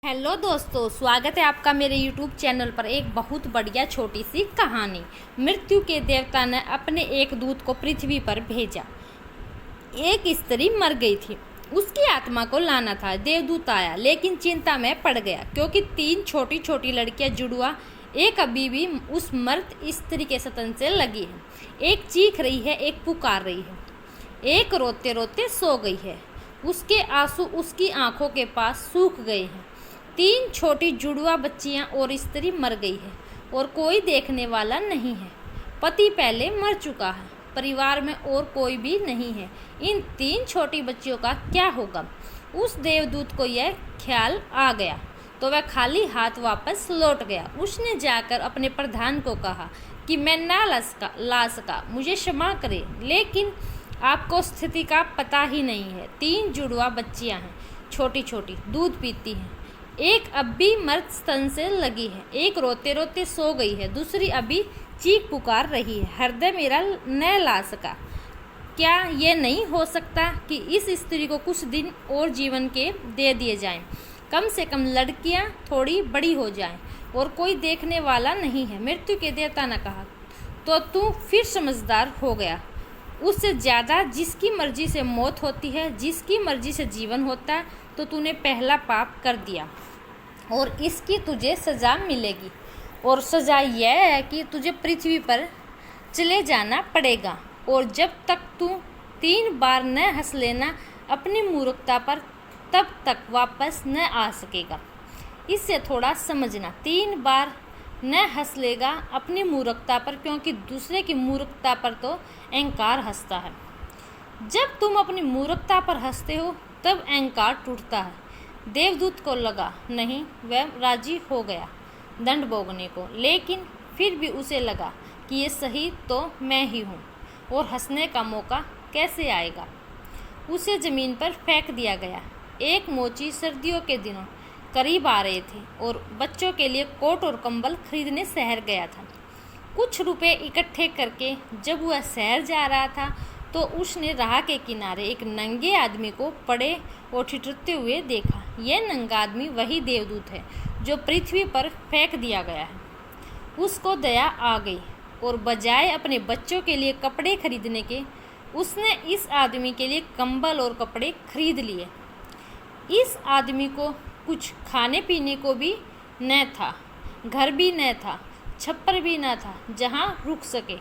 Hello दोस्तों, स्वागत है आपका मेरे YouTube चैनल पर। एक बहुत बढ़िया छोटी सी कहानी। मृत्यु के देवता ने अपने एक दूत को पृथ्वी पर भेजा। एक स्त्री मर गई थी, उसकी आत्मा को लाना था। देवदूत आया लेकिन चिंता में पड़ गया क्योंकि 3 छोटी छोटी लड़कियां जुड़वा एक अभी भी उस मर्द स्त्री के सतन से लगी है। एक चीख रही है, एक पुकार रही है, एक रोते रोते सो गई है। उसके आंसू उसकी आंखों के पास सूख गए हैं। 3 छोटी जुड़वा बच्चियां और स्त्री मर गई है और कोई देखने वाला नहीं है। पति पहले मर चुका है, परिवार में और कोई भी नहीं है। इन 3 छोटी बच्चियों का क्या होगा? उस देवदूत को यह ख्याल आ गया तो वह खाली हाथ वापस लौट गया। उसने जाकर अपने प्रधान को कहा कि मैं ना ला सका, मुझे क्षमा करे, लेकिन आपको स्थिति का पता ही नहीं है। 3 जुड़वा बच्चियां हैं, छोटी छोटी, दूध पीती हैं। एक अब भी मर्द स्तन से लगी है, एक रोते रोते सो गई है, दूसरी अभी चीख पुकार रही है, हृदय मेरा न ला सका। क्या ये नहीं हो सकता कि इस स्त्री को कुछ दिन और जीवन के दे दिए जाएं? कम से कम लड़कियां थोड़ी बड़ी हो जाएं और कोई देखने वाला नहीं है। मृत्यु के देवता ने कहा, तो तू फिर समझदार हो गया। उससे ज़्यादा जिसकी मर्जी से मौत होती है, जिसकी मर्जी से जीवन होता है, तो तूने पहला पाप कर दिया और इसकी तुझे सज़ा मिलेगी। और सज़ा यह है कि तुझे पृथ्वी पर चले जाना पड़ेगा और जब तक तू 3 बार न हंस लेना अपनी मूर्खता पर, तब तक वापस न आ सकेगा। इससे थोड़ा समझना, 3 बार न हंस लेगा अपनी मूर्खता पर, क्योंकि दूसरे की मूर्खता पर तो अहंकार हंसता है। जब तुम अपनी मूर्खता पर हंसते हो तब अहंकार टूटता है। देवदूत को लगा नहीं, वह राजी हो गया दंड भोगने को, लेकिन फिर भी उसे लगा कि ये सही तो मैं ही हूँ और हंसने का मौका कैसे आएगा। उसे ज़मीन पर फेंक दिया गया। एक मोची सर्दियों के दिनों करीब आ रहे थे और बच्चों के लिए कोट और कंबल खरीदने शहर गया था। कुछ रुपए इकट्ठे करके जब वह शहर जा रहा था तो उसने राह के किनारे एक नंगे आदमी को पड़े और ठिठुरते हुए देखा। यह नंगा आदमी वही देवदूत है जो पृथ्वी पर फेंक दिया गया है। उसको दया आ गई और बजाय अपने बच्चों के लिए कपड़े खरीदने के, उसने इस आदमी के लिए कंबल और कपड़े खरीद लिए। इस आदमी को कुछ खाने पीने को भी न था, घर भी न था, छप्पर भी न था जहाँ रुक सके।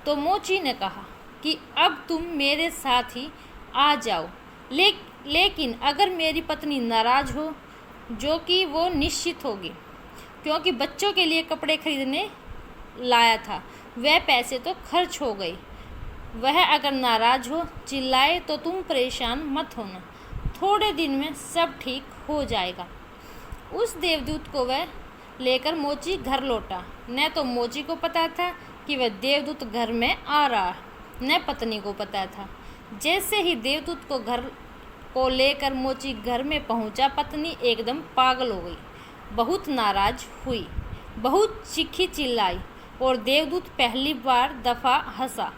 तो मोची ने कहा कि अब तुम मेरे साथ ही आ जाओ, लेकिन अगर मेरी पत्नी नाराज़ हो, जो कि वो निश्चित होगी क्योंकि बच्चों के लिए कपड़े खरीदने लाया था, वह पैसे तो खर्च हो गए। वह अगर नाराज़ हो, चिल्लाए, तो तुम परेशान मत होना, थोड़े दिन में सब ठीक हो जाएगा। उस देवदूत को वह लेकर मोची घर लौटा। न तो मोची को पता था कि वह देवदूत घर में आ रहा है, न पत्नी को पता था। जैसे ही देवदूत को घर को लेकर मोची घर में पहुंचा, पत्नी एकदम पागल हो गई, बहुत नाराज हुई, बहुत चीखी चिल्लाई और देवदूत पहली बार दफ़ा हंसा।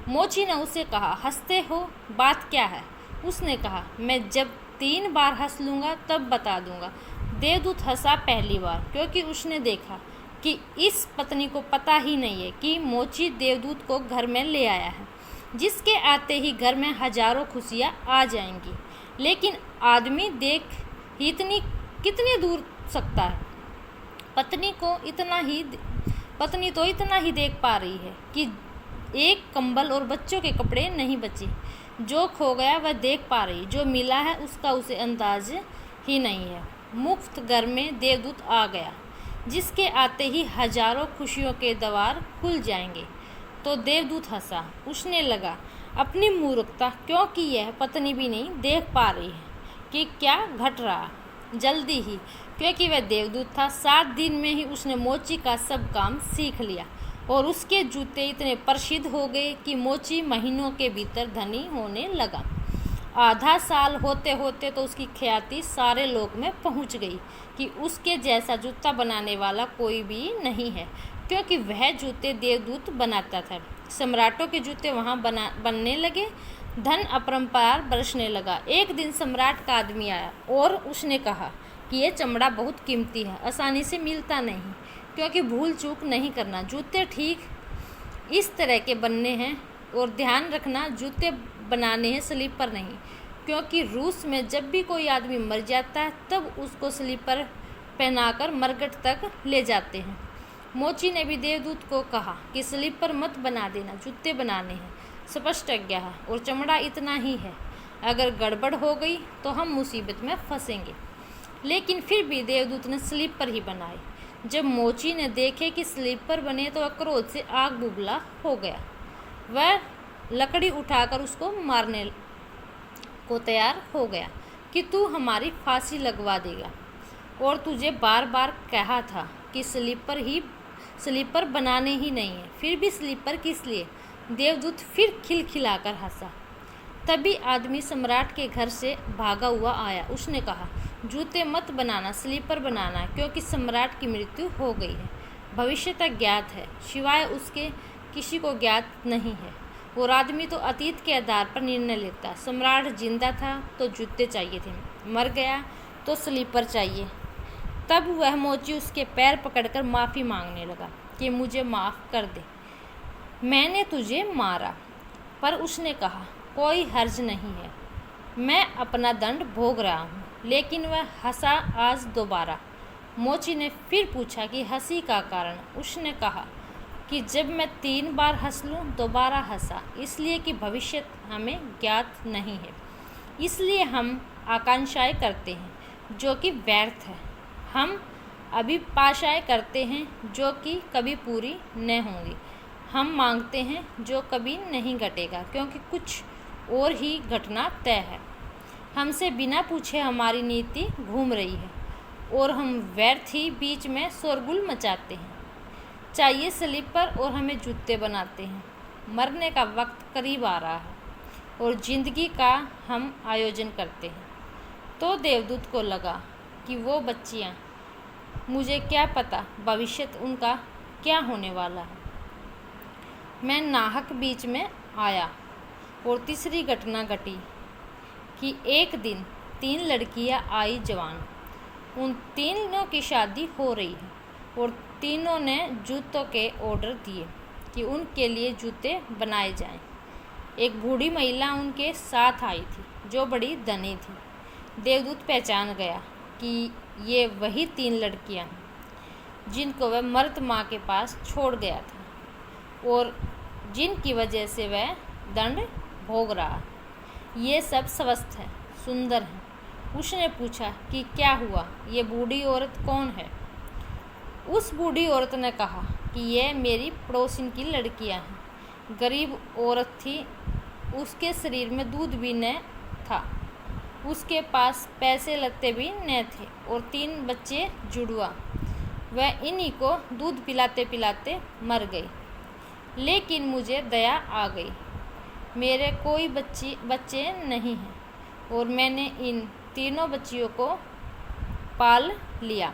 मोची ने उसे कहा, हंसते हो, बात क्या है? उसने कहा, मैं जब 3 बार हंस लूँगा तब बता दूँगा। देवदूत हंसा पहली बार क्योंकि उसने देखा कि इस पत्नी को पता ही नहीं है कि मोची देवदूत को घर में ले आया है, जिसके आते ही घर में हजारों खुशियाँ आ जाएंगी। लेकिन आदमी देख इतनी कितनी दूर सकता है? पत्नी तो इतना ही देख पा रही है कि एक कंबल और बच्चों के कपड़े नहीं बचे। जो खो गया वह देख पा रही, जो मिला है उसका उसे अंदाज ही नहीं है। मुफ्त घर में देवदूत आ गया, जिसके आते ही हजारों खुशियों के द्वार खुल जाएंगे। तो देवदूत हंसा। उसने लगा अपनी मूर्खता, क्योंकि यह पत्नी भी नहीं देख पा रही है कि क्या घट रहा। जल्दी ही, क्योंकि वह देवदूत था, 7 दिन में ही उसने मोची का सब काम सीख लिया और उसके जूते इतने प्रसिद्ध हो गए कि मोची महीनों के भीतर धनी होने लगा। आधा साल होते होते तो उसकी ख्याति सारे लोक में पहुंच गई कि उसके जैसा जूता बनाने वाला कोई भी नहीं है, क्योंकि वह जूते देवदूत बनाता था। सम्राटों के जूते वहाँ बनने लगे, धन अपरंपार बरसने लगा। एक दिन सम्राट का आदमी आया और उसने कहा कि ये चमड़ा बहुत कीमती है, आसानी से मिलता नहीं, क्योंकि भूल चूक नहीं करना। जूते ठीक इस तरह के बनने हैं, और ध्यान रखना जूते बनाने हैं, स्लीपर नहीं, क्योंकि रूस में जब भी कोई आदमी मर जाता है तब उसको स्लीपर पहनाकर मरघट तक ले जाते हैं। मोची ने भी देवदूत को कहा कि स्लीपर मत बना देना, जूते बनाने हैं। स्पष्ट आज्ञा है, और चमड़ा इतना ही है, अगर गड़बड़ हो गई तो हम मुसीबत में फंसेंगे। लेकिन फिर भी देवदूत ने स्लीपर ही बनाए। जब मोची ने देखे कि स्लीपर बने तो वह क्रोध से आग बुबला हो गया। वह लकड़ी उठाकर उसको मारने को तैयार हो गया कि तू हमारी फांसी लगवा देगा, और तुझे बार बार कहा था कि स्लीपर बनाने ही नहीं है, फिर भी स्लीपर किस लिए? देवदूत फिर खिलखिलाकर हंसा। तभी आदमी सम्राट के घर से भागा हुआ आया। उसने कहा, जूते मत बनाना, स्लीपर बनाना, क्योंकि सम्राट की मृत्यु हो गई है। भविष्य तक ज्ञात है, सिवाय उसके किसी को ज्ञात नहीं है। और आदमी तो अतीत के आधार पर निर्णय लेता। सम्राट जिंदा था तो जूते चाहिए थे, मर गया तो स्लीपर चाहिए। तब वह मोची उसके पैर पकड़कर माफ़ी मांगने लगा कि मुझे माफ़ कर दे, मैंने तुझे मारा। पर उसने कहा, कोई हर्ज नहीं है, मैं अपना दंड भोग रहा हूँ। लेकिन वह हंसा आज दोबारा। मोची ने फिर पूछा कि हंसी का कारण। उसने कहा कि जब मैं 3 बार हंस लूँ दोबारा हंसा, इसलिए कि भविष्य हमें ज्ञात नहीं है, इसलिए हम आकांक्षाएं करते हैं जो कि व्यर्थ है। हम अभिलाषाएं करते हैं जो कि कभी पूरी न होंगी। हम मांगते हैं जो कभी नहीं घटेगा, क्योंकि कुछ और ही घटना तय है। हमसे बिना पूछे हमारी नीति घूम रही है, और हम व्यर्थ ही बीच में शोरगुल मचाते हैं। चाहिए स्लीपर और हमें जूते बनाते हैं। मरने का वक्त करीब आ रहा है, और ज़िंदगी का हम आयोजन करते हैं। तो देवदूत को लगा कि वो बच्चियाँ, मुझे क्या पता भविष्य उनका क्या होने वाला है। मैं नाहक बीच में आया, और तीसरी घटना घटी कि एक दिन 3 लड़कियां आई जवान। उन तीनों की शादी हो रही है, और तीनों ने जूतों के ऑर्डर दिए कि उनके लिए जूते बनाए जाएं। एक बूढ़ी महिला उनके साथ आई थी जो बड़ी धनी थी। देवदूत पहचान गया कि ये वही 3 लड़कियां हैं जिनको वह मर्द माँ के पास छोड़ गया था, और जिनकी वजह से वह दंड भोग रहा। ये सब स्वस्थ है, सुंदर है। उसने पूछा कि क्या हुआ, ये बूढ़ी औरत कौन है? उस बूढ़ी औरत ने कहा कि ये मेरी पड़ोसिन की लड़कियां हैं। गरीब औरत थी, उसके शरीर में दूध भी न था, उसके पास पैसे लत्ते भी न थे, और 3 बच्चे जुड़वा। वह इन्हीं को दूध पिलाते पिलाते मर गई। लेकिन मुझे दया आ गई, मेरे कोई बच्चे नहीं हैं, और मैंने इन तीनों बच्चियों को पाल लिया।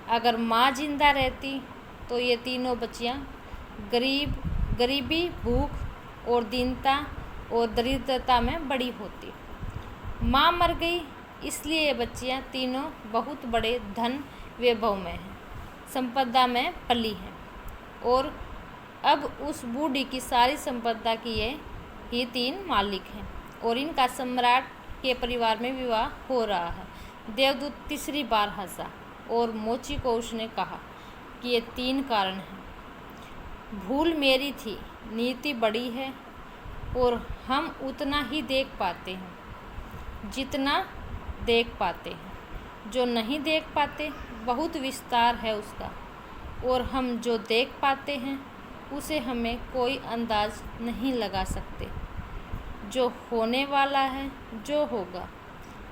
अगर माँ जिंदा रहती तो ये तीनों बच्चियाँ गरीबी, भूख और दीनता और दरिद्रता में बड़ी होती। माँ मर गई, इसलिए ये बच्चियाँ तीनों बहुत बड़े धन वैभव में हैं, संपदा में पली हैं, और अब उस बूढ़ी की सारी संपदा की ये 3 मालिक हैं, और इनका सम्राट के परिवार में विवाह हो रहा है। देवदूत तीसरी बार हंसा, और मोची को उसने कहा कि ये 3 कारण हैं। भूल मेरी थी, नीति बड़ी है, और हम उतना ही देख पाते हैं जितना देख पाते हैं। जो नहीं देख पाते बहुत विस्तार है उसका, और हम जो देख पाते हैं उसे हमें कोई अंदाज नहीं लगा सकते। जो होने वाला है, जो होगा।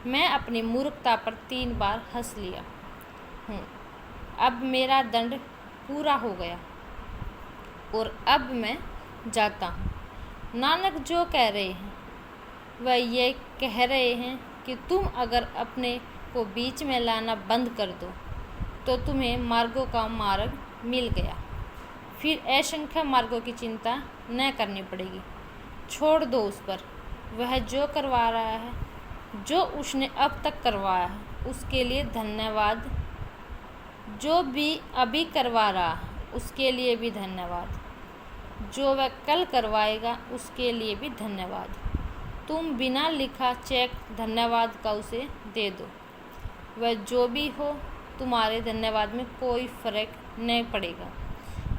मैं अपनी मूर्खता पर 3 बार हंस लिया हूँ। अब मेरा दंड पूरा हो गया, और अब मैं जाता हूँ। नानक जो कह रहे हैं वह ये कह रहे हैं कि तुम अगर अपने को बीच में लाना बंद कर दो तो तुम्हें मार्गों का मार्ग मिल गया। फिर असंख्य मार्गों की चिंता न करनी पड़ेगी। छोड़ दो उस पर। वह जो करवा रहा है, जो उसने अब तक करवाया है, उसके लिए धन्यवाद। जो भी अभी करवा रहा उसके लिए भी धन्यवाद। जो वह कल करवाएगा उसके लिए भी धन्यवाद। तुम बिना लिखा चेक धन्यवाद का उसे दे दो। वह जो भी हो, तुम्हारे धन्यवाद में कोई फ़र्क नहीं पड़ेगा।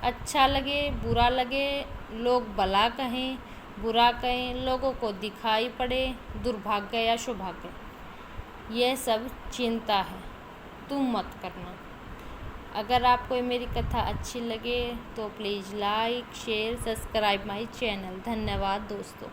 अच्छा लगे बुरा लगे, लोग भला कहें बुरा कहें, लोगों को दिखाई पड़े दुर्भाग्य या सौभाग्य, यह सब चिंता है, तुम मत करना। अगर आपको मेरी कथा अच्छी लगे तो please like share subscribe my channel. धन्यवाद दोस्तों।